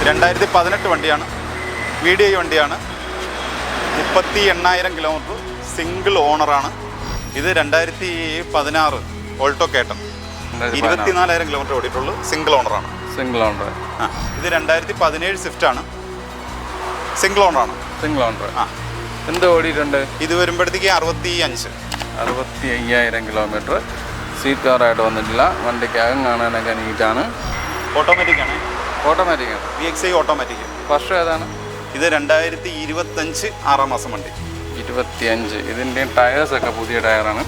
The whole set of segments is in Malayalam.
2018 വണ്ടിയാണ്, VDI വണ്ടിയാണ്. 38,000 കിലോമീറ്റർ, സിംഗിൾ ഓണറാണ്. ഇത് 2016 ഓൾട്ടോ കേട്ടൺ, 24,000 കിലോമീറ്റർ ഓടിയിട്ടുള്ളൂ, സിംഗിൾ ഓണറാണ്. Single owner. ഇത് 2017 സ്വിഫ്റ്റാണ്, സിംഗിൾ ഓണറാണ്. Single owner. എന്ത് ഓടിയിട്ടുണ്ട്? ഇത് വരുമ്പോഴത്തേക്ക് 65,000 കിലോമീറ്റർ. സീറ്റ് കവറായിട്ട് വന്നിട്ടില്ല. വണ്ടിക്കകം കാണാനൊക്കെ നീറ്റാണ്. ഓട്ടോമാറ്റിക്കാണ്. ഓട്ടോമാറ്റിക്കാണ്. VXI automatic. വർഷം ഏതാണ്? ഇത് 2025 6 മാസം വണ്ടി. 25. ഇതിൻ്റെ ടയേഴ്സൊക്കെ പുതിയ ടയറാണ്.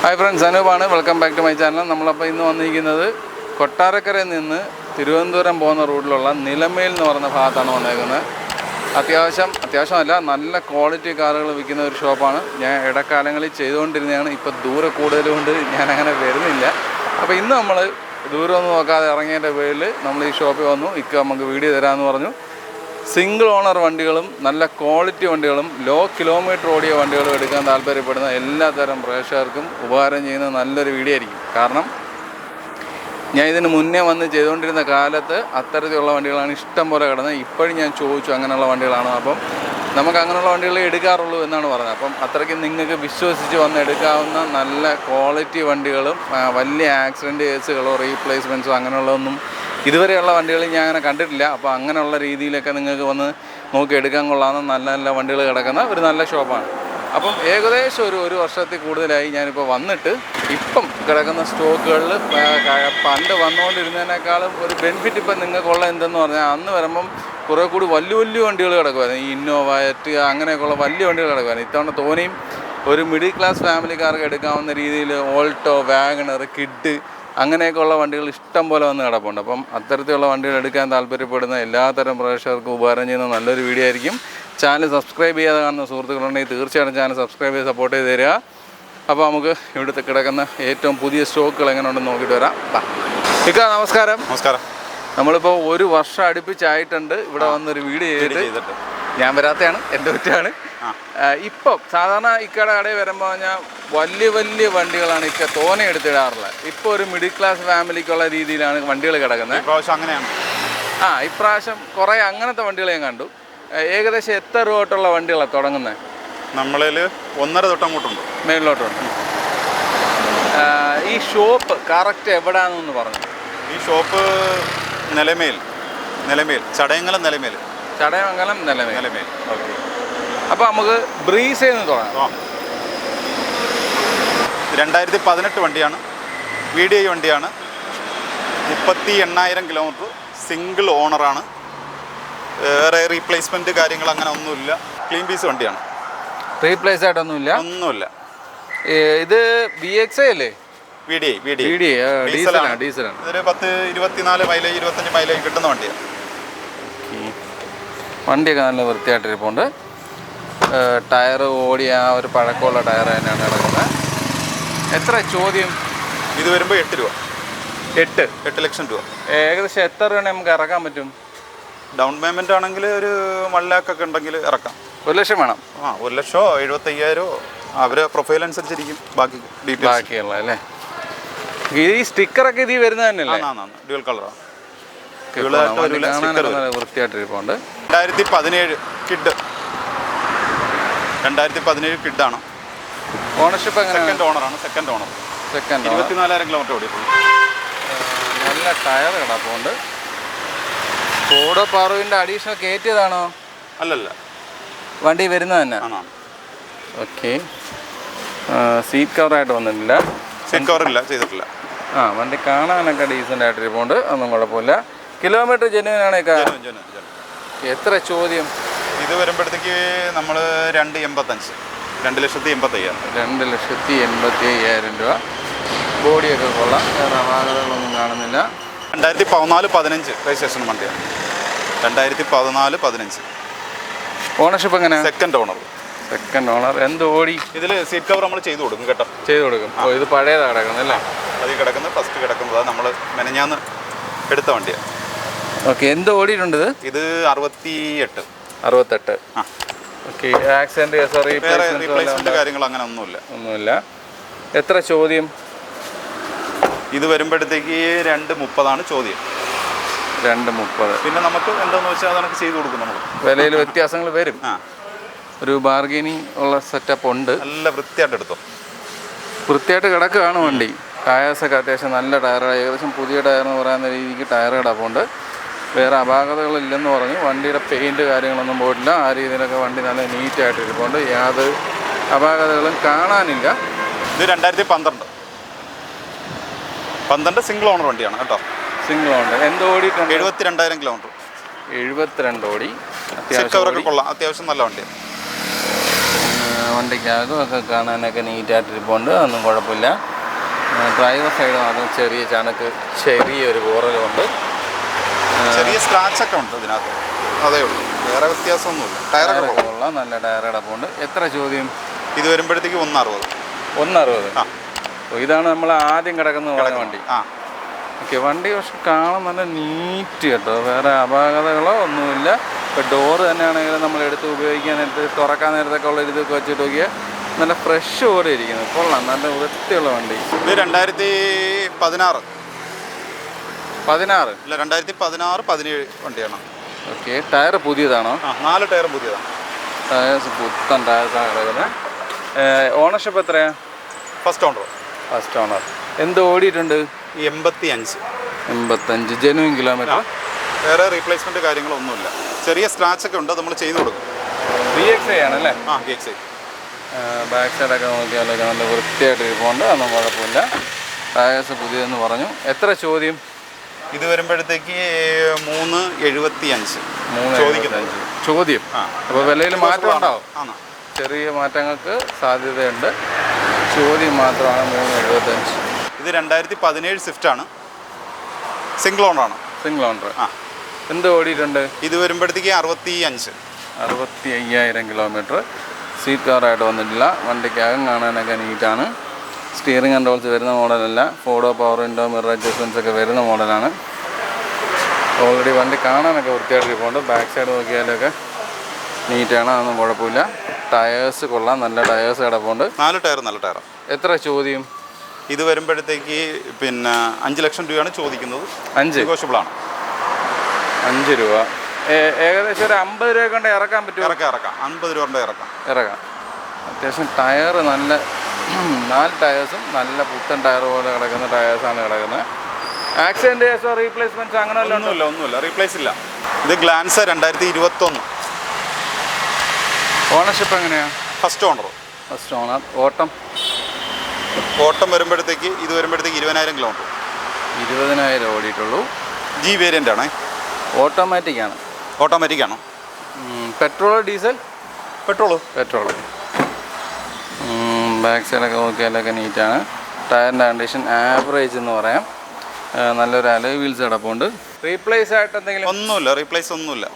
ഹായ് ഫ്രണ്ട്സ്, അനൂപാണ്. Welcome back to my channel. നമ്മളപ്പോൾ ഇന്ന് വന്നിരിക്കുന്നത് കൊട്ടാരക്കരയിൽ നിന്ന് തിരുവനന്തപുരം പോകുന്ന റൂട്ടിലുള്ള നിലമേൽ എന്ന് പറയുന്ന ഭാഗത്താണ് വന്നേക്കുന്നത്. അത്യാവശ്യമല്ല, നല്ല ക്വാളിറ്റി കാറുകൾ വിൽക്കുന്ന ഒരു ഷോപ്പാണ്. ഞാൻ ഇടക്കാലങ്ങളിൽ ചെയ്തുകൊണ്ടിരുന്നതാണ്. ഇപ്പോൾ ദൂരെ കൂടുതലുകൊണ്ട് ഞാനങ്ങനെ വരുന്നില്ല. അപ്പോൾ ഇന്ന് നമ്മൾ ദൂരമൊന്നും നോക്കാതെ ഇറങ്ങിയതിൻ്റെ പേരിൽ നമ്മൾ ഈ ഷോപ്പിൽ വന്നു. നമുക്ക് വീഡിയോ തരാമെന്ന് പറഞ്ഞു. സിംഗിൾ ഓണർ വണ്ടികളും നല്ല ക്വാളിറ്റി വണ്ടികളും ലോ കിലോമീറ്റർ ഓടിയ വണ്ടികളും എടുക്കാൻ താല്പര്യപ്പെടുന്ന എല്ലാത്തരം പ്രേക്ഷകർക്കും ഉപകാരം ചെയ്യുന്ന നല്ലൊരു വീഡിയോ ആയിരിക്കും. കാരണം ഞാൻ ഇതിന് മുന്നേ വന്ന് ചെയ്തുകൊണ്ടിരുന്ന കാലത്ത് അത്തരത്തിലുള്ള വണ്ടികളാണ് ഇഷ്ടം പോലെ കിടന്നത്. ഇപ്പോഴും ഞാൻ ചോദിച്ചു അങ്ങനെയുള്ള വണ്ടികളാണ്. അപ്പം നമുക്ക് അങ്ങനെയുള്ള വണ്ടികളെ എടുക്കാറുള്ളൂ എന്നാണ് പറഞ്ഞത്. അപ്പം അത്രയ്ക്ക് നിങ്ങൾക്ക് വിശ്വസിച്ച് വന്ന് എടുക്കാവുന്ന നല്ല ക്വാളിറ്റി വണ്ടികളും വലിയ ആക്സിഡൻറ്റ് കേസുകളോ റീപ്ലേസ്മെൻറ്റ്സോ അങ്ങനെയുള്ളതൊന്നും ഇതുവരെയുള്ള വണ്ടികൾ ഞാൻ അങ്ങനെ കണ്ടിട്ടില്ല. അപ്പോൾ അങ്ങനെയുള്ള രീതിയിലൊക്കെ നിങ്ങൾക്ക് വന്ന് നോക്കി എടുക്കാൻ കൊള്ളാവുന്ന നല്ല നല്ല വണ്ടികൾ കിടക്കുന്ന ഒരു നല്ല ഷോപ്പാണ്. അപ്പം ഏകദേശം ഒരു വർഷത്തിൽ കൂടുതലായി ഞാനിപ്പോൾ വന്നിട്ട്. ഇപ്പം കിടക്കുന്ന സ്റ്റോക്കുകളിൽ പണ്ട് വന്നുകൊണ്ടിരുന്നതിനേക്കാളും ഒരു ബെനിഫിറ്റ് ഇപ്പം നിങ്ങൾക്കുള്ള എന്തെന്ന് പറഞ്ഞാൽ, അന്ന് വരുമ്പം കുറേ കൂടി വലിയ വണ്ടികൾ കിടക്കുമായിരുന്നു. ഈ ഇന്നോവ, എർട്ടിഗ അങ്ങനെയൊക്കെയുള്ള വലിയ വണ്ടികൾ കിടക്കുമായിരുന്നു. ഇത്തവണ തോനെയും ഒരു മിഡിൽ ക്ലാസ് ഫാമിലിക്കാർക്ക് എടുക്കാവുന്ന രീതിയിൽ ഓൾട്ടോ, വാഗണർ, കിഡ് അങ്ങനെയൊക്കെയുള്ള വണ്ടികൾ ഇഷ്ടം പോലെ വന്ന് കിടപ്പുണ്ട്. അപ്പം അത്തരത്തിലുള്ള വണ്ടികൾ എടുക്കാൻ താല്പര്യപ്പെടുന്ന എല്ലാത്തരം പ്രേക്ഷകർക്കും ഉപകാരം ചെയ്യുന്ന നല്ലൊരു വീഡിയോ ആയിരിക്കും. ചാനൽ സബ്സ്ക്രൈബ് ചെയ്യാതെ കാണുന്ന സുഹൃത്തുക്കളുണ്ടെങ്കിൽ തീർച്ചയായിട്ടും ചാനൽ സബ്സ്ക്രൈബ് ചെയ്ത് സപ്പോർട്ട് ചെയ്ത് തരിക. അപ്പോൾ നമുക്ക് ഇവിടുത്തെ കിടക്കുന്ന ഏറ്റവും പുതിയ സ്റ്റോക്കുകൾ എങ്ങനെ ഉണ്ടെന്ന് നോക്കിയിട്ട് വരാം. ഇക്ക നമസ്കാരം. നമസ്കാരം. നമ്മളിപ്പോൾ ഒരു വർഷം അടുപ്പിച്ചായിട്ടുണ്ട് ഇവിടെ വന്നൊരു വീഡിയോ ചെയ്തിട്ട്. ഞാൻ വരാത്തതാണ്, എൻ്റെ ഒറ്റയാണ്. ഇപ്പം സാധാരണ ഇക്കയുടെ കടയിൽ വരുമ്പോൾ പറഞ്ഞാൽ വലിയ വണ്ടികളാണ് ഇക്ക തോനെ എടുത്തിടാറുള്ളത്. ഇപ്പോൾ ഒരു മിഡിൽ ക്ലാസ് ഫാമിലിക്കുള്ള രീതിയിലാണ് വണ്ടികൾ കിടക്കുന്നത്. അങ്ങനെയാണ്. ഇപ്രാവശ്യം കുറേ അങ്ങനത്തെ വണ്ടികൾ ഞാൻ കണ്ടു. ഏകദേശം എത്ര രൂപ തൊട്ടുള്ള വണ്ടികളാണ് തുടങ്ങുന്നത്? നമ്മളിൽ 1.5 തൊട്ട് അങ്ങോട്ടുണ്ട്, മേളിലോട്ടുണ്ട്. ഈ ഷോപ്പ് കറക്റ്റ് എവിടെയാണെന്ന് പറഞ്ഞു. ഈ ഷോപ്പ് നിലമേൽ, ചടയമംഗലം നിലമേൽ. ഓക്കെ. അപ്പോൾ നമുക്ക് ബ്രീസിൽ നിന്ന് തുടങ്ങാം. 2018 വണ്ടിയാണ്, VDI വണ്ടിയാണ്. 38,000 കിലോമീറ്റർ, സിംഗിൾ ഓണറാണ്. വേറെ റീപ്ലേസ്മെൻറ്റ് കാര്യങ്ങൾ അങ്ങനെ ഒന്നുമില്ല. ക്ലീൻ പീസ് വണ്ടിയാണ്. റീപ്ലേസ് ആയിട്ടൊന്നുമില്ല, ഒന്നുമില്ല. ഇത് VXI അല്ലേ? VDI ഡീസലാണ്. ഇതൊരു 10-24 മൈലേജ്, 25 മൈലേജ് കിട്ടുന്ന വണ്ടിയാണ്. വണ്ടിയൊക്കെ നല്ല വൃത്തിയായിട്ടിരിപ്പുണ്ട്. ടയർ ഓടിയ ഒരു പഴക്കമുള്ള ടയർ തന്നെയാണ് കിടക്കുന്നത്. എത്ര ചോദ്യം? ഇത് വരുമ്പോൾ 8 രൂപ. 8 ലക്ഷം രൂപ. ഏകദേശം എത്ര രൂപ നമുക്ക് ഇറക്കാൻ പറ്റും? ഡൗൺ പേയ്മെൻ്റ് ആണെങ്കിൽ ഒരു 1 ലാഖ് ഒക്കെ ഉണ്ടെങ്കിൽ ഇറക്കാം. 1 ലക്ഷം വേണം. 1 ലക്ഷമോ 75,000 അവർ പ്രൊഫൈൽ അനുസരിച്ചിരിക്കും ബാക്കി ഡീറ്റെയിൽസ്. ബാക്കിയുള്ള അല്ലേ? ഈ സ്റ്റിക്കറൊക്കെ ഇതിൽ വരുന്നത് തന്നെയല്ലേ? ഡ്യുവൽ കളറാണ്. വൃത്തിയായിട്ടിരിപ്പുണ്ട്. 2017 കിഡ്. 2017 കിഡാണ്. ഓണർഷിപ്പ് എങ്ങനെ? Second owner. 24,000 കിലോമീറ്റർ ഓടിയിട്ടുള്ളൂ. നല്ല ടയർ കിടപ്പുണ്ട്. കോഡ് പാറുവിൻ്റെ അഡീഷണൽ കയറ്റിയതാണോ? അല്ലല്ല, വണ്ടി വരുന്നത് തന്നെ. ഓക്കെ. സീറ്റ് കവറായിട്ട് വന്നിട്ടില്ല. സീറ്റ് കവറില്ല, ചെയ്തിട്ടില്ല. വണ്ടി കാണാനൊക്കെ ഡീസൻ്റ് ആയിട്ടിരിപ്പുണ്ട്. ഒന്നും കുഴപ്പമില്ല. കിലോമീറ്റർ ജെന്യുവിനാണ്. എത്ര ചോദ്യം? ഇത് വരുമ്പോഴത്തേക്ക് നമ്മൾ 2,85,000. 2,85,000 രൂപ. ബോഡിയൊക്കെ കൊള്ളാം, വേറെ അപാകതകളൊന്നും കാണുന്നില്ല. 2014-15 രജിസ്ട്രേഷൻ വണ്ടിയാണ്. 2014-15. ഓണർഷിപ്പ് എങ്ങനെ? Second owner. എന്ത് ഓടി? ഇതിൽ സീറ്റ് കവർ നമ്മൾ ചെയ്തു കൊടുക്കും കേട്ടോ. ഇത് പഴയതാണ് കിടക്കുന്നത് അല്ലേ? അതിൽ കിടക്കുന്നത് ഫസ്റ്റ് കിടക്കുന്നത് നമ്മൾ മെനഞ്ഞാന്ന് എടുത്ത വണ്ടിയാണ്. ഓക്കെ. എന്ത് ഓടിയിട്ടുണ്ട് ഇത്? ഇത് 68. ഓക്കെ. ആക്സിഡന്റ് റീപ്ലേസ്മെന്റ് കാര്യങ്ങൾ അങ്ങനെ ഒന്നുമില്ല. എത്ര ചോദ്യം? ഇത് വരുമ്പോഴത്തേക്ക് 2,30 ചോദ്യം. 230. പിന്നെ നമുക്ക് എന്താണെന്ന് വെച്ചാൽ അതൊക്കെ ചെയ്ത് കൊടുക്കും നമ്മൾ. വിലയിൽ വ്യത്യാസങ്ങൾ വരും. ആ, ഒരു ബാർഗെയിനിങ് ഉള്ള സെറ്റപ്പ് ഉണ്ട്. നല്ല വൃത്തിയായിട്ട് എടുത്തോ. വൃത്തിയായിട്ട് കിടക്കുകയാണ് വണ്ടി. ടയേഴ്സൊക്കെ അത്യാവശ്യം നല്ല ടയർ, ഏകദേശം പുതിയ ടയർ എന്ന് പറയുന്ന രീതിക്ക് ടയർ കിടപ്പുണ്ട്. വേറെ അപാകതകളില്ലെന്ന് പറഞ്ഞു. വണ്ടിയുടെ പെയിൻറ്റ് കാര്യങ്ങളൊന്നും പോയിട്ടില്ല. ആ രീതിയിലൊക്കെ വണ്ടി നല്ല നീറ്റായിട്ട് ഇരിപ്പുണ്ട്. യാതൊരു അപാകതകളും കാണാനില്ല. ഇത് 2012 സിംഗിൾ ഓണർ വണ്ടിയാണ് കേട്ടോ. Single owner. എന്ത് ഓടിയിട്ടുണ്ട്? 72,000 കിലോമീറ്റർ. 72 ഓടി. അത്യാവശ്യം കൊള്ളാം. അത്യാവശ്യം നല്ല വണ്ടിയാണ്. വണ്ടിക്കകമൊക്കെ കാണാനൊക്കെ നീറ്റായിട്ടിരിപ്പുണ്ട്. ഒന്നും കുഴപ്പമില്ല. ഡ്രൈവർ സൈഡ് മാത്രം ചെറിയ ചണക്ക്, ചെറിയൊരു പോറലുണ്ട്. ചെറിയ സ്ക്രാച്ചൊക്കെ ഉണ്ട് ഇതിനകത്ത്, അതേ ഉള്ളൂ. വേറെ വ്യത്യാസമൊന്നുമില്ല. ടയറൊക്കെ കൊള്ളാം. നല്ല ടയർ കിടപ്പുണ്ട്. എത്ര ചോദ്യം? ഇത് വരുമ്പോഴത്തേക്ക് 160. 160. ആ, ഇതാണ് നമ്മൾ ആദ്യം കിടക്കുന്ന വണ്ടി. ആ, ഓക്കെ. വണ്ടി പക്ഷെ കാണാൻ നല്ല നീറ്റ് കേട്ടോ. വേറെ അപാകതകളോ ഒന്നുമില്ല. ഇപ്പോൾ ഡോറ് തന്നെയാണെങ്കിലും നമ്മൾ എടുത്ത് ഉപയോഗിക്കാൻ നേരത്ത്, തുറക്കാൻ നേരത്തൊക്കെ ഉള്ള ഇതൊക്കെ വെച്ചിട്ട് നോക്കിയാൽ നല്ല ഫ്രഷ് ഓടെ ഇരിക്കുന്നത്. കൊള്ളാം. നല്ല വൃത്തിയുള്ള വണ്ടി. ഇത് 2016 ഇല്ല 2016-17 വണ്ടിയാണ്. ഓക്കെ. ടയർ പുതിയതാണോ? ആ, 4 ടയറും പുതിയതാണ്. ടയേഴ്സ് പുത്തൻ ടയേഴ്സാണ് കിടക്കുന്നത്. ഓണർഷിപ്പ് എത്രയാണ്? First owner. First owner. എന്ത് ഓടിയിട്ടുണ്ട്? 85. Genuine kilometre. വേറെ റീപ്ലേസ്മെൻറ്റ് കാര്യങ്ങളൊന്നുമില്ല. ചെറിയ സ്ക്രാച്ചൊക്കെ ഉണ്ട്, നമ്മൾ ചെയ്ത് കൊടുക്കും. VXI ആണല്ലേ? ആ, VXI. ബാക്ക് സൈഡൊക്കെ നോക്കിയാലൊക്കെ നല്ല വൃത്തിയായിട്ട് ഇരിപ്പുണ്ട്. അതൊന്നും കുഴപ്പമില്ല. ടയേഴ്സ് പുതിയതെന്ന് പറഞ്ഞു. എത്ര ചോദ്യം? ഇത് വരുമ്പോഴത്തേക്ക് 375 ചോദ്യം. അപ്പോൾ വിലയിൽ മാറ്റം ഉണ്ടാവും. ആണ്. ചെറിയ മാറ്റങ്ങൾക്ക് സാധ്യതയുണ്ട്. ചോദ്യം മാത്രമാണ് 375. ഇത് 2017 സ്വിഫ്റ്റാണ്. സിംഗിൾ ഓണറാണ്. Single owner. ആ. എന്ത് ഓടിയിട്ടുണ്ട്? ഇത് വരുമ്പോഴത്തേക്ക് 65,000 കിലോമീറ്റർ. സീറ്റ് കവറായിട്ട് വന്നിട്ടില്ല. വണ്ടിക്കകം കാണാനൊക്കെ നീറ്റാണ്. സ്റ്റിയറിംഗ് കൺട്രോൾസ് വരുന്ന മോഡലല്ല. ഫോർഡോ പവർ വിൻഡോ, മിറർ അഡ്ജസ്റ്റ്മെൻറ്റ്സ് ഒക്കെ വരുന്ന മോഡലാണ്. ഓൾറെഡി വണ്ടി കാണാനൊക്കെ വൃത്തിയായിട്ട് ഇരിപ്പുണ്ട്. ബാക്ക് സൈഡ് നോക്കിയാലൊക്കെ നീറ്റാണ്. അതൊന്നും കുഴപ്പമില്ല. ടയേഴ്സ് കൊള്ളാം. നല്ല ടയേഴ്സ് കിടപ്പുണ്ട്. 4 ടയർ നല്ല ടയറാണ്. എത്ര ചോദ്യം? ഇത് വരുമ്പോഴത്തേക്ക് പിന്നെ 5 ലക്ഷം രൂപയാണ് ചോദിക്കുന്നത്. 5 നെഗോഷ്യബിളാണ്. 5 രൂപ. ഏകദേശം ഒരു 50 രൂപ കൊണ്ട് ഇറക്കാൻ പറ്റുമോ? ഇറക്കാം. 50 രൂപ കൊണ്ട് ഇറക്കാം. അത്യാവശ്യം ടയർ നല്ല 4 ടയേഴ്സും നല്ല പുത്തൻ ടയർ പോലെ കിടക്കുന്ന ടയേഴ്സാണ് കിടക്കുന്നത്. ആക്സിഡൻറ്റ് കേസോ റീപ്ലേസ്മെൻറ്റ്സ് അങ്ങനെ ഒന്നുമില്ല. റീപ്ലേസ് ഇല്ല. ഇത് ഗ്ലാൻസ് 2021. ഓണർഷിപ്പ് എങ്ങനെയാണ്? First owner. ഓട്ടം വരുമ്പോഴത്തേക്ക് ഇത് വരുമ്പോഴത്തേക്ക് 20,000 കിലോമീറ്റർ. 20,000 ഓടിയിട്ടുള്ളൂ. G വേരിയൻ്റ് ആണ്. ഓട്ടോമാറ്റിക് ആണ്. Petrol diesel? പെട്രോള്. ബാക്ക് സൈഡൊക്കെ നോക്കിയാലൊക്കെ നീറ്റാണ്. ടയറിൻ്റെ കണ്ടീഷൻ ആവറേജ് എന്ന് പറയാം. നല്ലൊരു അലോയ് വീൽസ് കിടപ്പുണ്ട്. റീപ്ലേസ് ആയിട്ട് എന്തെങ്കിലും? ഒന്നുമില്ല. റീപ്ലേസ് ഒന്നുമില്ല.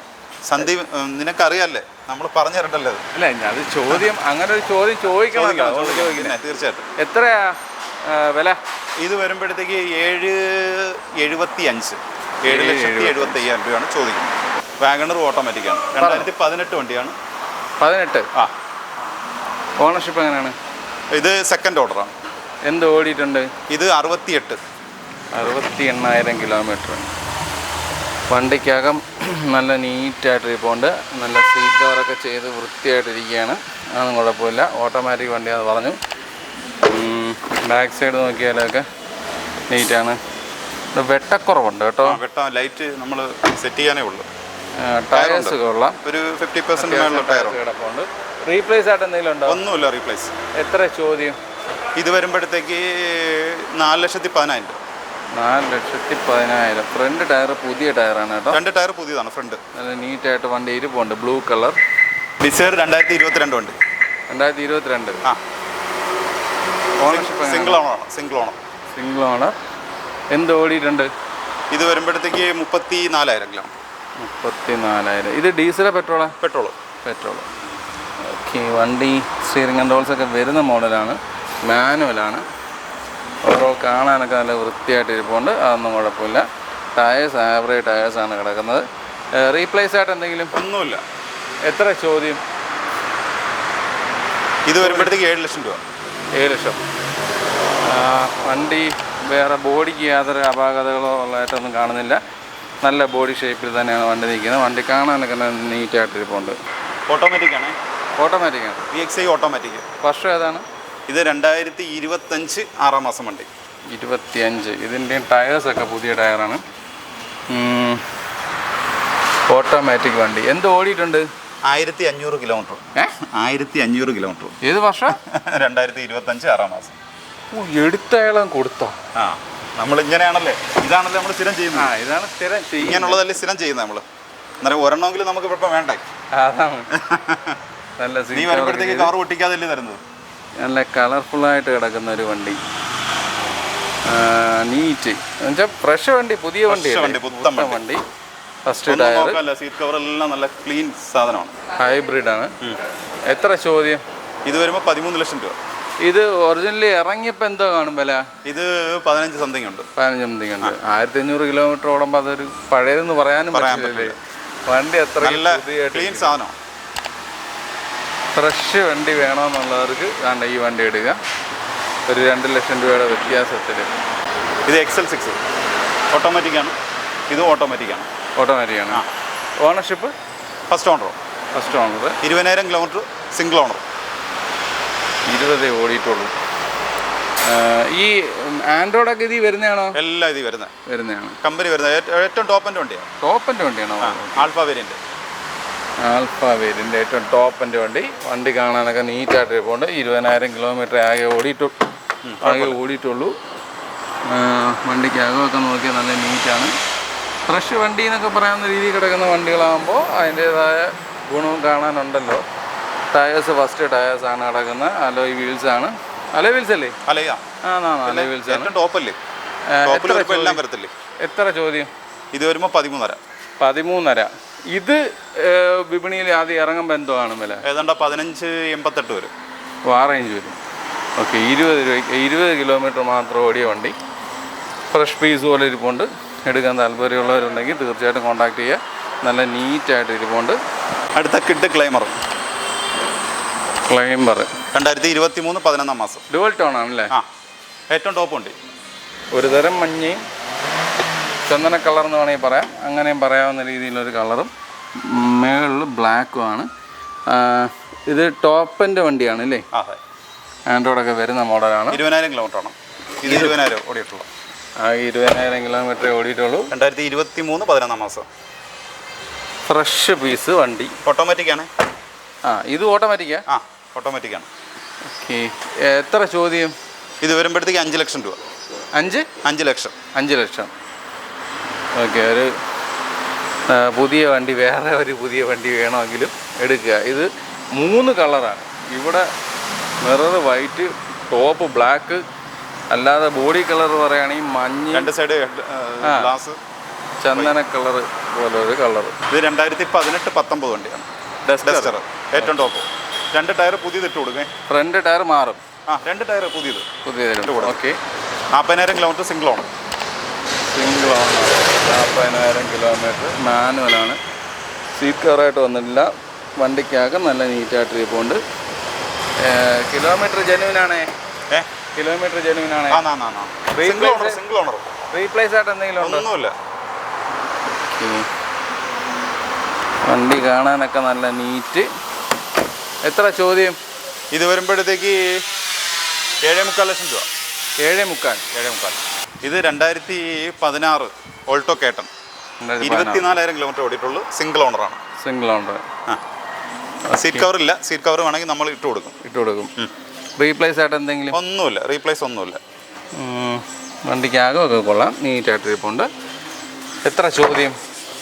സന്ദീപ് നിനക്കറിയാല്ലേ, നമ്മൾ പറഞ്ഞു തരണ്ടല്ലോ. അല്ല, അത് ചോദ്യം, അങ്ങനെ ഒരു ചോദ്യം ചോദിക്കണമല്ലോ. തീർച്ചയായിട്ടും. എത്രയാ വില? ഇത് വരുമ്പോഴത്തേക്ക് 7,75,000 7,75,000 രൂപയാണ് ചോദിക്കുന്നത്. വാഗണർ ഓട്ടോമാറ്റിക്കാണ്. 2018 വണ്ടിയാണ്. 18. ആ. ഓണർഷിപ്പ് എങ്ങനെയാണ്? ഇത് സെക്കൻഡ് ഓർഡറാണ്. എന്ത് ഓടിയിട്ടുണ്ട്? ഇത് 68,000 കിലോമീറ്റർ. വണ്ടിക്കകം നല്ല നീറ്റായിട്ട് ഇരിപ്പുണ്ട്. നല്ല സീറ്റ് കവറൊക്കെ ചെയ്ത് വൃത്തിയായിട്ടിരിക്കുകയാണ്. അതൊന്നും കുഴപ്പമില്ല. ഓട്ടോമാറ്റിക് വണ്ടിയാണെന്ന് പറഞ്ഞു. ബാക്ക് സൈഡ് നോക്കിയാലൊക്കെ നീറ്റാണ്. വെട്ടക്കുറവുണ്ട് കേട്ടോ. ലൈറ്റ് നമ്മൾ സെറ്റ് ചെയ്യാനേ ഉള്ളൂ. ടയേഴ്സ് കൊള്ളാം. ഒരു 50% ടയർ കിടപ്പുണ്ട്. റീപ്ലേസ് ആയിട്ട് എന്തെങ്കിലും ഉണ്ടോ? ഒന്നുമില്ല. റീപ്ലേസ്. എത്ര ചോദ്യം? ഇത് വരുമ്പോഴത്തേക്ക് 4,10,000. 4,10,000. ഫ്രണ്ട് ടയർ പുതിയ ടയറാണ് കേട്ടോ. 2 ടയർ പുതിയതാണ്. ഫ്രണ്ട് നല്ല നീറ്റായിട്ട് വണ്ടി ഇരിപ്പുണ്ട്. Blue colour. ഡിസയർ 2022 വണ്ടി. 2022. ആ. Ownership single owner. എന്ത് ഓടിയിട്ടുണ്ട്? ഇത് വരുമ്പോഴത്തേക്ക് 34,000 കിലോമീറ്റർ. 34,000. ഇത് ഡീസലോ പെട്രോളോ? പെട്രോൾ. ഓക്കെ. വണ്ടി സ്റ്റിയറിംഗ് കൺട്രോൾസ് ഒക്കെ വരുന്ന മോഡലാണ്. മാനുവലാണ്. ഓവറോൾ കാണാനൊക്കെ നല്ല വൃത്തിയായിട്ട് ഇരിപ്പുണ്ട്. അതൊന്നും കുഴപ്പമില്ല. ടയേഴ്സ് ആവറേജ് ടയേഴ്സാണ് കിടക്കുന്നത്. റീപ്ലേസ് ആയിട്ട് എന്തെങ്കിലും? ഒന്നുമില്ല. എത്ര ചോദ്യം? ഇത് വരുമ്പോഴത്തേക്ക് 7 ലക്ഷം രൂപ. 7 ലക്ഷം. വണ്ടി വേറെ ബോഡിക്ക് യാതൊരു അപാകതകളോ ഉള്ളതായിട്ടൊന്നും കാണുന്നില്ല. നല്ല ബോഡി ഷേപ്പിൽ തന്നെയാണ് വണ്ടി നിൽക്കുന്നത്. വണ്ടി കാണാനൊക്കെ നീറ്റായിട്ട് ഇരിപ്പുണ്ട്. ഓട്ടോമാറ്റിക് ആണ്. ഓട്ടോമാറ്റിക്കാണ്. VXI automatic. വർഷം ഏതാണ്? ഇത് 2025 6 മാസം വണ്ടി. 25. ഇതിൻ്റെയും ടയേഴ്സൊക്കെ പുതിയ ടയറാണ്. ഓട്ടോമാറ്റിക് വണ്ടി. എന്ത് ഓടിയിട്ടുണ്ട്? 1500 കിലോമീറ്റർ. 1500 കിലോമീറ്റർ. ഏത് വർഷം? 2025 6 മാസം. എടുത്തയാളും കൊടുത്തോ? ആ, നമ്മൾ ഇങ്ങനെയാണല്ലേ, ഇതാണല്ലേ നമ്മൾ സ്ഥിരം ചെയ്യുന്നത്. ഇതാണ് സ്ഥിരം ഇങ്ങനെയുള്ളതല്ലേ സ്ഥിരം ചെയ്യുന്നത് നമ്മൾ. അന്നേരം ഒരെണ്ണമെങ്കിലും നമുക്ക് ഇപ്പം വേണ്ടേ. അതാണ് നല്ല നീ വരുമ്പോഴത്തേക്ക് കവർ പൊട്ടിക്കാതല്ലേ തരുന്നത്. നല്ല കളർഫുള്ളായിട്ട് കിടക്കുന്ന ഒരു വണ്ടി. നീറ്റ് എന്നുവെച്ചാൽ ഫ്രഷ് വണ്ടി, പുതിയ വണ്ടി, പുത്തൻ വണ്ടി. ഫസ്റ്റ് ടയർ, സീറ്റ് കവർ എല്ലാം നല്ല ക്ലീൻ സാധനമാണ്. ഹൈബ്രിഡ് ആണ്. എത്ര ചോദ്യം? ഇത് വരുമ്പോൾ 13 ലക്ഷം രൂപ. ഇത് ഒറിജിനലി ഇറങ്ങിയപ്പോൾ എന്തോ കാണും വില? ഇത് 15 സംതിങ് ഉണ്ട്. 15 സംതിങ് ഉണ്ട്. 1500 കിലോമീറ്റർ ഓടുമ്പോൾ അതൊരു പഴയതെന്ന് പറയാനും പറ്റില്ലേ. വണ്ടി അത്ര ക്ലീൻ സാധനം. ഫ്രഷ് വണ്ടി വേണമെന്നുള്ളവർക്ക് വേണ്ട ഈ വണ്ടി എടുക്കുക. ഒരു 2 ലക്ഷം രൂപയുടെ വ്യത്യാസത്തിൽ. ഇത് XL6 ഓട്ടോമാറ്റിക്കാണ്. ഇത് ഓട്ടോമാറ്റിക്കാണ്. ഓട്ടോമാറ്റിക്കാണ്. Ownership first owner. 20,000 kilometre single owner. 20 ഓടിയിട്ടുള്ളൂ. ഈ ആൻഡ്രോയിഡൊക്കെ ഇതിൽ വരുന്നതാണോ? എല്ലാം ഇതിൽ വരുന്നതാണ്. കമ്പനി വരുന്നത് ഏറ്റവും ടോപ്പിൻ്റെ വണ്ടിയാണ്. ടോപ്പിൻ്റെ വണ്ടിയാണോ? Alpha variant. ആൽഫ വേരിയൻ്റ് ഏറ്റവും ടോപ്പിൻ്റെ വണ്ടി. വണ്ടി കാണാനൊക്കെ നീറ്റായിട്ട് ഇരിപ്പുണ്ട്. 20,000 കിലോമീറ്റർ ആകെ ഓടിയിട്ടുള്ളൂ. വണ്ടിക്ക് അകമൊക്കെ നോക്കിയാൽ നല്ല നീറ്റാണ്. ഫ്രഷ് വണ്ടി എന്നൊക്കെ പറയാവുന്ന രീതിയിൽ കിടക്കുന്ന വണ്ടികളാകുമ്പോൾ അതിൻ്റേതായ ഗുണവും കാണാനുണ്ടല്ലോ. ടയേഴ്സ് ഫസ്റ്റ് ടയേഴ്സാണ് കിടക്കുന്നത്. അലോയ് വീൽസ് ആണ്. അലോയ് വീൽസ് അല്ലേ? അലോയ് വീൽസ് ആണ്. ടോപ്പല്ലേ? എത്ര ചോദ്യം? ഇത് വരുമ്പോൾ 13.5. ഇത് വിപണിയിൽ ആദ്യം ഇറങ്ങുമ്പോൾ എന്തോ ആണ് വില? ഏതാണ്ട് 1588 വരും. ആ റേഞ്ച് വരും. ഓക്കെ. 20 രൂപയ്ക്ക് 20 കിലോമീറ്റർ മാത്രം ഓടിയ വണ്ടി. ഫ്രഷ് പീസ് പോലെ ഇരിപ്പുണ്ട്. എടുക്കാൻ താല്പര്യമുള്ളവരുണ്ടെങ്കിൽ തീർച്ചയായിട്ടും കോൺടാക്ട് ചെയ്യുക. നല്ല നീറ്റായിട്ട് ഇരിപ്പുണ്ട്. അടുത്ത കിഡ് ക്ലൈമർ 2023 11 മാസം. ഡുവൽ ടോൺ ആണല്ലേ? ഏറ്റവും ടോപ്പ് ഉണ്ട്. ഒരു തരം മഞ്ഞയും ചന്ദന കളർ എന്ന് വേണമെങ്കിൽ പറയാം. അങ്ങനെയും പറയാവുന്ന രീതിയിലൊരു കളറും മേളിൽ ബ്ലാക്കും ആണ്. ഇത് ടോപ്പിൻ്റെ വണ്ടിയാണ് അല്ലേ? ആൻഡ്രോയിഡൊക്കെ വരുന്ന മോഡലാണ്. 20,000 കിലോമീറ്റർ ആണ്. ഇത് 20,000 ഓടിയിട്ടുള്ളൂ. 20,000 കിലോമീറ്റർ ഓടിയിട്ടുള്ളൂ. 2023 11 മാസം. ഫ്രഷ് പീസ് വണ്ടി. ഓട്ടോമാറ്റിക്കാണ്. ഇത് ഓട്ടോമാറ്റിക്കാ? ഓട്ടോമാറ്റിക്കാണ്. ഓക്കെ. എത്ര ചോദ്യം? ഇത് വരുമ്പോഴത്തേക്ക് 5 ലക്ഷം രൂപ. 5 ലക്ഷം. 5 ലക്ഷം. ഓക്കെ. ഒരു പുതിയ വണ്ടി, വേറെ ഒരു പുതിയ വണ്ടി വേണമെങ്കിലും എടുക്കുക. ഇത് 3 കളറാണ്. ഇവിടെ മിറർ വൈറ്റ്, ടോപ്പ് ബ്ലാക്ക്, അല്ലാതെ ബോഡി കളർ പറയുകയാണെങ്കിൽ മഞ്ഞ, 2 സൈഡ് ഗ്ലാസ്, ചന്ദന കളർ പോലെ ഒരു കളർ. ഇത് 2018-19 വണ്ടിയാണ്. ഡസ്റ്റർ ഏറ്റവും ടോപ്പ്. 2 ടയർ പുതിയത് ഇട്ട് കൊടുക്കേ. ഫ്രണ്ട് ടയർ മാറും. 2 ടയർ പുതിയത്. Okay. 40,000 kilometre single owner. 40,000 kilometre. മാനുവലാണ്. സീറ്റ് കവറായിട്ട് വന്നിട്ടില്ല. വണ്ടിക്കകം നല്ല നീറ്റായിട്ട് ഇരിപ്പുണ്ട്. കിലോമീറ്റർ ജെനുവിനാണേ. റീപ്ലേസ് ആയിട്ട് എന്തെങ്കിലും ഒന്നുമില്ല. വണ്ടി കാണാനൊക്കെ നല്ല നീറ്റ്. എത്ര ചോദ്യം? ഇത് വരുമ്പോഴത്തേക്ക് 7.25 ലക്ഷം രൂപ. 7.25. ഇത് 2016 ഓൾട്ടോ കേട്ടൺ. 24,000 കിലോമീറ്റർ ഓടിയിട്ടുള്ളൂ. സിംഗിൾ ഓണറാണ്. സീറ്റ് കവർ ഇല്ല. സീറ്റ് കവർ വേണമെങ്കിൽ നമ്മൾ ഇട്ട് കൊടുക്കും. റീപ്ലേസ് ആയിട്ട് എന്തെങ്കിലും? ഒന്നുമില്ല. റീപ്ലേസ് ഒന്നുമില്ല. വണ്ടിക്ക് ആകമൊക്കെ കൊള്ളാം. നീറ്റായിട്ട് ഇരിപ്പുണ്ട്. എത്ര ചോദ്യം?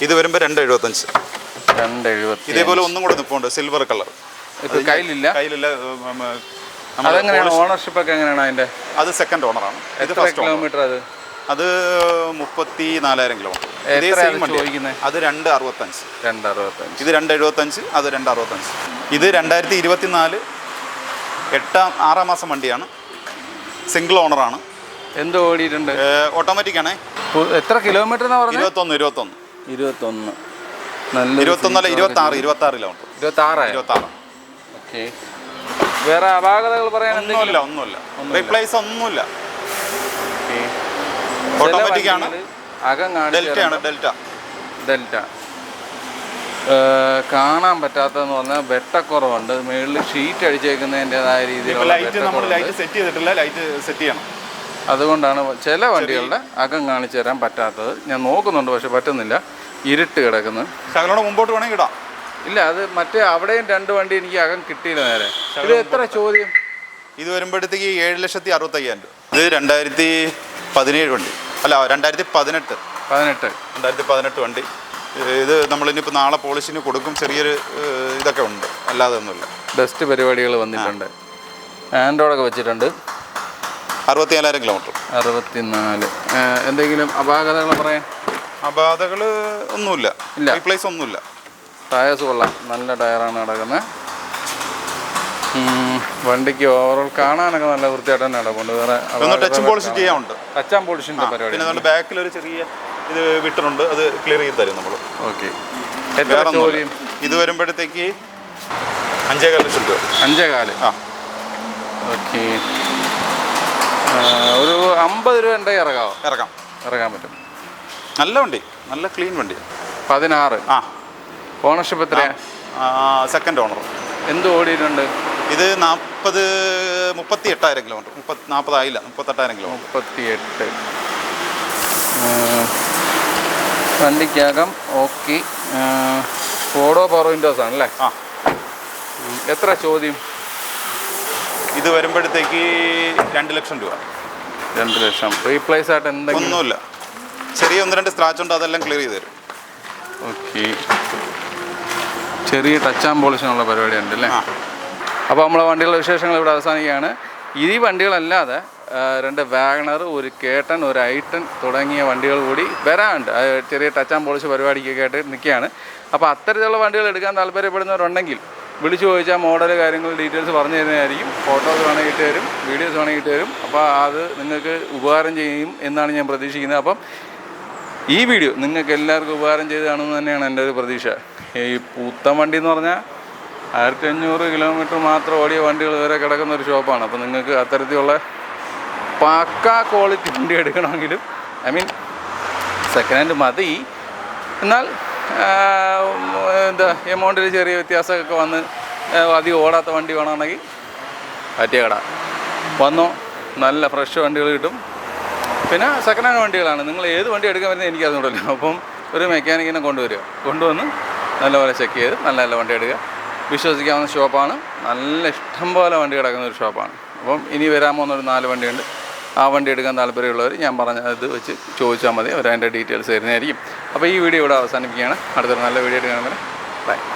ഇത് വരുമ്പോൾ 2.75. ഇതേപോലെ ഒന്നും കൂടെ നിൽപ്പുണ്ട്. Silver colour. കയ്യിലില്ല. അതെങ്ങനെയാണ്? ഓണർഷിപ്പ് ഒക്കെ എങ്ങനെയാണ് അതിൻ്റെ? അത് സെക്കൻഡ് ഓണറാണ്. ഇത് ഫസ്റ്റ് കിലോമീറ്റർ. അത് 34,000 കിലോമീറ്റർ. അത് 2.65. ഇത് 2.75. അത് 2.65. ഇത് 2024 6 മാസം വണ്ടിയാണ്. സിംഗിൾ ഓണറാണ്. എന്തോ ഓടിയിട്ടുണ്ട്? ഓട്ടോമാറ്റിക് ആണ്. എത്ര കിലോമീറ്റർ? 21. 26 കിലോമീറ്റർ. 26. ഓക്കെ. വേറെ അപാകതകൾ പറയാൻ ഒന്നുമില്ല. റീപ്ലേസ് ഒന്നുമില്ല. ഓട്ടോമാറ്റിക് ആണ്. അകം ഡെൽറ്റ. ഡെൽറ്റ. കാണാൻ പറ്റാത്തതെന്ന് പറഞ്ഞാൽ വെട്ടക്കുറവുണ്ട്. മുകളിൽ ഷീറ്റ് അടിച്ചേക്കുന്നതിൻ്റെതായ രീതിയിലുള്ള ലൈറ്റ് നമ്മൾ ലൈറ്റ് സെറ്റ് ചെയ്തിട്ടില്ല, ലൈറ്റ് സെറ്റ് ചെയ്യണം. അതുകൊണ്ടാണ് ചില വണ്ടികളുടെ അകം കാണിച്ചു തരാൻ പറ്റാത്തത്. ഞാൻ നോക്കുന്നുണ്ട്, പക്ഷെ പറ്റുന്നില്ല. ഇരുട്ട് കിടക്കുന്നത്. ശകലോടെ മുമ്പോട്ട് വേണമെങ്കിൽ ഇടാം. ഇല്ല, അത് മറ്റേ അവിടെയും 2 വണ്ടി എനിക്ക് അകം കിട്ടിയില്ല നേരെ. ഇത് എത്ര ചോദ്യം? ഇത് വരുമ്പോഴത്തേക്ക് 7,65,000 രൂപ. ഇത് 2017 വണ്ടി, അല്ല 2018 വണ്ടി. ഇത് നമ്മളിനിപ്പോൾ നാളെ പോളിഷിന് കൊടുക്കും. ചെറിയൊരു ഇതൊക്കെ ഉണ്ട്, അല്ലാതെ ഒന്നുമില്ല. ഡസ്റ്റ് പരിപാടികൾ വന്നിട്ടുണ്ട്. ആൻഡ്രോയിഡൊക്കെ വെച്ചിട്ടുണ്ട്. 64,000 കിലോമീറ്റർ. 64. എന്തെങ്കിലും അപാകതകൾ പറയാൻ? അപാകതകൾ ഒന്നുമില്ല, റീപ്ലേസ് ഒന്നുമില്ല. ടയേഴ്സ് കൊള്ളാം, നല്ല ടയറാണ് കിടക്കുന്നത്. വണ്ടിക്ക് ഓവറോൾ കാണാനൊക്കെ നല്ല വൃത്തിയായിട്ട് തന്നെ കിടപ്പുണ്ട്. വേറെ ടച്ചും പോളിഷ് ചെയ്യാനുണ്ട്. ടച്ച് ആൻഡ് പോളിഷിൻ്റെ പരിപാടി. പിന്നെ നമ്മുടെ ബാക്കിൽ ഒരു ചെറിയ ഇത് വിട്ടിട്ടുണ്ട്, അത് ക്ലിയർ ചെയ്ത് തരും നമ്മൾ. ഓക്കെ. എത്ര ചോദ്യം? ഇത് വരുമ്പോഴത്തേക്ക് 5,4 ലക്ഷം രൂപ. 5,4. ആ, ഓക്കെ. ഒരു 50 രൂപ ഉണ്ടെങ്കിൽ ഇറങ്ങാൻ പറ്റും. നല്ല വണ്ടി, നല്ല ക്ലീൻ വണ്ടി. 16. ആ. ഓണർഷിപ്പ് എത്രയാ? Second owner. എന്ത് ഓടിയിട്ടുണ്ട്? ഇത് 38,000 കിലോമീറ്റർ. 38,000 കിലോമീറ്റർ. 38. വണ്ടിക്കകം ഓക്കെ. 4 പവർ വിൻഡോസ് ആണല്ലേ? ആ. എത്ര ചോദ്യം? ഇത് വരുമ്പോഴത്തേക്ക് 2 ലക്ഷം രൂപ. 2 ലക്ഷം. റീപ്ലേസ് ആയിട്ട് എന്തെങ്കിലും? ഒന്നുമില്ല, ചെറിയ 1-2 സ്ക്രാച്ച് ഉണ്ട്, അതെല്ലാം ക്ലിയർ ചെയ്ത് തരും. ഓക്കെ. ചെറിയ ടച്ച് ആൻഡ് പോളിഷിനുള്ള പരിപാടി ഉണ്ട് അല്ലേ? അപ്പോൾ നമ്മളെ വണ്ടികളുടെ വിശേഷങ്ങൾ ഇവിടെ അവസാനിക്കുകയാണ്. ഈ വണ്ടികളല്ലാതെ 2 വാഗണർ, ഒരു കേട്ടൻ, ഒരു ഐട്ടൻ തുടങ്ങിയ വണ്ടികൾ കൂടി വരാനുണ്ട്. ചെറിയ ടച്ച് ആൻഡ് പോളിഷ് പരിപാടിക്കൊക്കെ ആയിട്ട് നിൽക്കുകയാണ്. അപ്പോൾ അത്തരത്തിലുള്ള വണ്ടികൾ എടുക്കാൻ താല്പര്യപ്പെടുന്നവരുണ്ടെങ്കിൽ വിളിച്ചു ചോദിച്ചാൽ മോഡൽ കാര്യങ്ങൾ ഡീറ്റെയിൽസ് പറഞ്ഞു തരുന്നതായിരിക്കും. ഫോട്ടോസ് വേണമെങ്കിൽ ഇട്ട് തരും, വീഡിയോസ് വേണമെങ്കിൽ ഇട്ട് തരും. അപ്പോൾ അത് നിങ്ങൾക്ക് ഉപകാരം ചെയ്യും എന്നാണ് ഞാൻ പ്രതീക്ഷിക്കുന്നത്. അപ്പം ഈ വീഡിയോ നിങ്ങൾക്ക് എല്ലാവർക്കും ഉപകാരം ചെയ്തതാണെന്ന് തന്നെയാണ് എൻ്റെ ഒരു പ്രതീക്ഷ. ഈ പുത്തൻ വണ്ടി എന്ന് പറഞ്ഞാൽ 1500 കിലോമീറ്റർ മാത്രം ഓടിയ വണ്ടികൾ വരെ കിടക്കുന്ന ഒരു ഷോപ്പാണ്. അപ്പോൾ നിങ്ങൾക്ക് അത്തരത്തിലുള്ള പക്കാ ക്വാളിറ്റി വണ്ടി എടുക്കണമെങ്കിലും, ഐ മീൻ സെക്കൻഡ് ഹാൻഡ് മതി, എന്നാൽ എമൗണ്ടിൽ ചെറിയ വ്യത്യാസമൊക്കെ വന്ന് അധികം ഓടാത്ത വണ്ടി വേണമെങ്കിൽ പറ്റിയ കട വന്നോ. നല്ല ഫ്രഷ് വണ്ടികൾ കിട്ടും. പിന്നെ സെക്കൻഡ് ഹാൻഡ് വണ്ടികളാണ്. നിങ്ങൾ ഏത് വണ്ടി എടുക്കാൻ വരുന്നത് എനിക്കറിഞ്ഞൂടല്ലോ. അപ്പം ഒരു മെക്കാനിക്കിനെ കൊണ്ടുവന്ന് നല്ലപോലെ ചെക്ക് ചെയ്ത് നല്ല വണ്ടി എടുക്കുക. വിശ്വസിക്കാവുന്ന ഷോപ്പാണ്. നല്ല ഇഷ്ടം പോലെ വണ്ടി കിടക്കുന്ന ഒരു ഷോപ്പാണ്. അപ്പം ഇനി വരാൻ പോകുന്നൊരു 4 വണ്ടിയുണ്ട്. ആ വണ്ടി എടുക്കാൻ താല്പര്യമുള്ളവർ ഞാൻ പറഞ്ഞ ഇത് വെച്ച് ചോദിച്ചാൽ മതി, അവർ അതിൻ്റെ ഡീറ്റെയിൽസ് തരുന്നതായിരിക്കും. അപ്പോൾ ഈ വീഡിയോ ഇവിടെ അവസാനിപ്പിക്കുകയാണ്. അടുത്തൊരു നല്ല വീഡിയോ എടുക്കാൻ വരെ ബൈ.